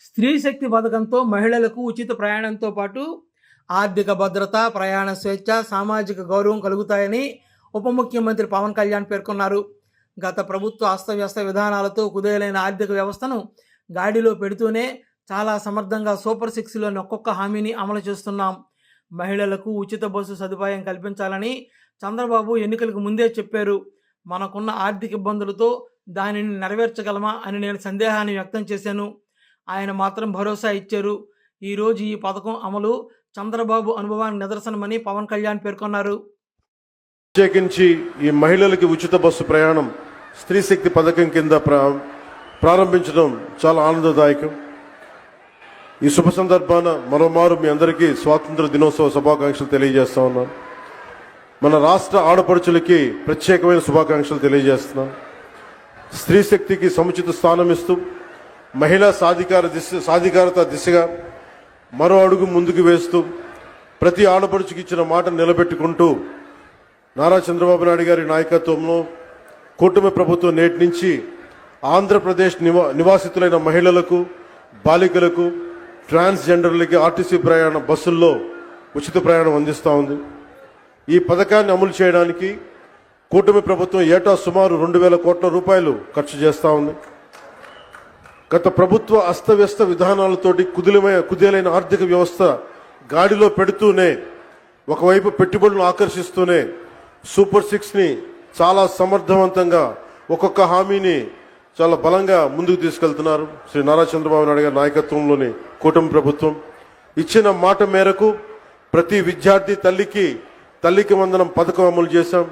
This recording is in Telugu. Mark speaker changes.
Speaker 1: స్త్రీ శక్తి పథకంతో మహిళలకు ఉచిత ప్రయాణంతో పాటు ఆర్థిక భద్రత, ప్రయాణ స్వేచ్ఛ, సామాజిక గౌరవం కలుగుతాయని ఉప ముఖ్యమంత్రి పవన్ కళ్యాణ్ పేర్కొన్నారు. గత ప్రభుత్వ అస్తవ్యస్త విధానాలతో కుదేలైన ఆర్థిక వ్యవస్థను గాడిలో పెడుతూనే చాలా సమర్థంగా సూపర్ సిక్స్లోని ఒక్కొక్క హామీని అమలు చేస్తున్నాం. మహిళలకు ఉచిత బస్సు సదుపాయం కల్పించాలని చంద్రబాబు ఎన్నికలకు ముందే చెప్పారు. మనకున్న ఆర్థిక ఇబ్బందులతో దానిని నెరవేర్చగలమా అని నేను సందేహాన్ని వ్యక్తం చేశాను. ఆయన మాత్రం భరోసా ఇచ్చారు. ఈరోజు ఈ పథకం అమలు చంద్రబాబు అనుభవానికి నిదర్శనమని పవన్ కళ్యాణ్ పేర్కొన్నారు.
Speaker 2: ప్రత్యేకించి ఈ మహిళలకి ఉచిత బస్సు ప్రయాణం స్త్రీ శక్తి పథకం కింద ప్రారంభించడం చాలా ఆనందదాయకం. ఈ శుభ సందర్భాన మరోమారు మీ అందరికీ స్వాతంత్ర దినోత్సవ శుభాకాంక్షలు తెలియజేస్తా ఉన్నాను. మన రాష్ట్ర ఆడపడుచులకి ప్రత్యేకమైన శుభాకాంక్షలు తెలియజేస్తున్నాను. స్త్రీ శక్తికి సముచిత స్థానం ఇస్తూ మహిళా సాధికారత దిశగా మరో అడుగు ముందుకు వేస్తూ ప్రతి ఆడపడుచుకి ఇచ్చిన మాట నిలబెట్టుకుంటూ నారా చంద్రబాబు నాయుడు గారి నాయకత్వంలో కూటమి ప్రభుత్వం నేటి నుంచి ఆంధ్రప్రదేశ్ నివాసితులైన మహిళలకు, బాలికలకు, ట్రాన్స్జెండర్లకి ఆర్టీసీ బస్సుల్లో ఉచిత ప్రయాణం అందిస్తూ ఉంది. ఈ పథకాన్ని అమలు చేయడానికి కూటమి ప్రభుత్వం ఏటా సుమారు 2,000 కోట్ల రూపాయలు ఖర్చు చేస్తూ ఉంది. గత ప్రభుత్వ అస్తవ్యస్త విధానాలతోటి కుదేలైన ఆర్థిక వ్యవస్థ గాడిలో పెడుతూనే, ఒకవైపు పెట్టుబడులను ఆకర్షిస్తూనే సూపర్ సిక్స్ని చాలా సమర్థవంతంగా ఒక్కొక్క హామీని చాలా బలంగా ముందుకు తీసుకెళ్తున్నారు శ్రీ నారా చంద్రబాబు నాయుడు గారి నాయకత్వంలోని కూటమి ప్రభుత్వం. ఇచ్చిన మాట మేరకు ప్రతి విద్యార్థి తల్లికి వందనం పథకం అమలు చేశాం.